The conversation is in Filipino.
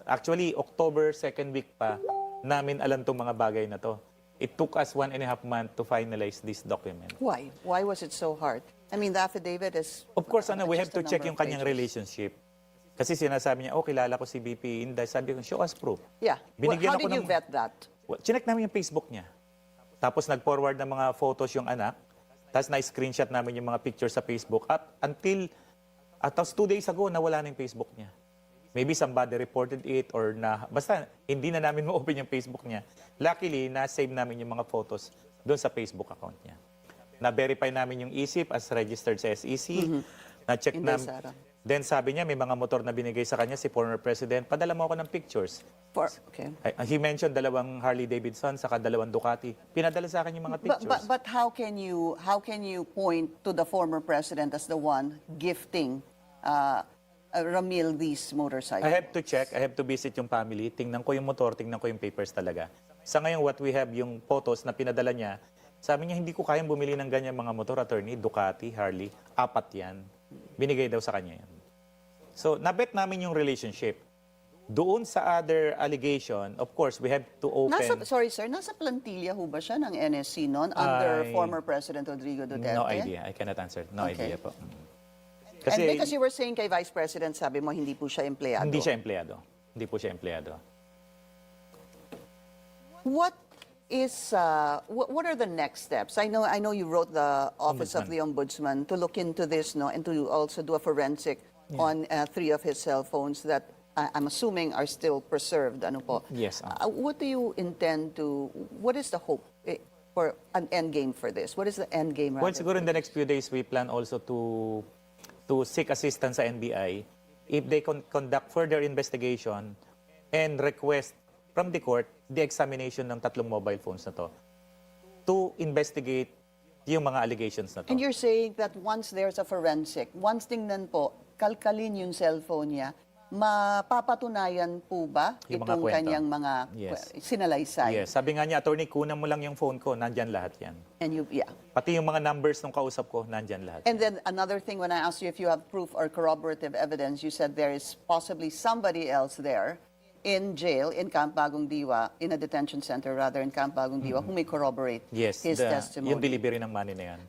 Actually, October 2nd week pa namin alam tong mga bagay na to. It took us 1.5 months to finalize this document. Why? Why was it so hard? I mean, the affidavit is... Of course, we have just a to check number yung of kanyang pages. relationship. Kasi sinasabi niya, kilala ko si VP Inday. Sabi ko, show us proof. Yeah. Well, Binigyan how ako did you ng- vet that? Chinek namin yung Facebook niya. Tapos nag-forward ng mga photos yung anak. Tapos na-screenshot namin yung mga pictures sa Facebook. Tapos 2 days ago, nawala na yung Facebook niya. Maybe somebody reported it or basta hindi na namin ma-open yung Facebook niya. Luckily, na-save namin yung mga photos doon sa Facebook account niya. Na-verify namin yung ECIP as registered sa SEC. Na-check Inday namin. Sara. Then sabi niya, may mga motor na binigay sa kanya si former president. Padala mo ako ng pictures. Okay. He mentioned 2 Harley Davidson saka 2 Ducati. Pinadala sa akin yung mga pictures. But how can you point to the former president as the one gifting Ramil these motorcycles? I have to check. I have to visit yung family. Tingnan ko yung motor, tingnan ko yung papers talaga. Sa ngayon, what we have, yung photos na pinadala niya, sabi niya, hindi ko kayang bumili ng ganyan mga motor, attorney, Ducati, Harley, 4 yan. Binigay daw sa kanya yan. So, nabet namin yung relationship. Doon sa other allegation, of course, we have to open... Sorry sir, nasa plantilla ho ba siya ng NSC noon under former President Rodrigo Duterte? No idea. I cannot answer. No Okay. idea po. And because you were saying kay Vice President, sabi mo hindi po siya empleyado. Hindi siya empleyado. Hindi po siya empleyado. What are the next steps? I know you wrote the Office of the Ombudsman to look into this, no, and to also do a forensic on 3 of his cell phones that I'm assuming are still preserved. Ano po? Yes. What do you intend to? What is the hope for an end game for this? What is the end game? Well, siguro in the next few days, we plan also to seek assistance sa NBI if they conduct further investigation and request from the court the examination ng 3 mobile phones na to investigate yung mga allegations na to. And you're saying that once there's a forensic, once tingnan po, kalkalin yung cellphone niya, mapapatunayan po ba Yung mga itong kwento. kanyang mga sinalaysay? Yes. Sabi nga niya, attorney, kunan mo lang yung phone ko, nandyan lahat yan. And yeah. Pati yung mga numbers ng kausap ko, nandyan lahat. And then another thing, when I asked you if you have proof or corroborative evidence, you said there is possibly somebody else there in jail in Camp Bagong Diwa, in a detention center rather in Camp Bagong Diwa, who may corroborate Yes, his testimony. yung delivery ng money na yan.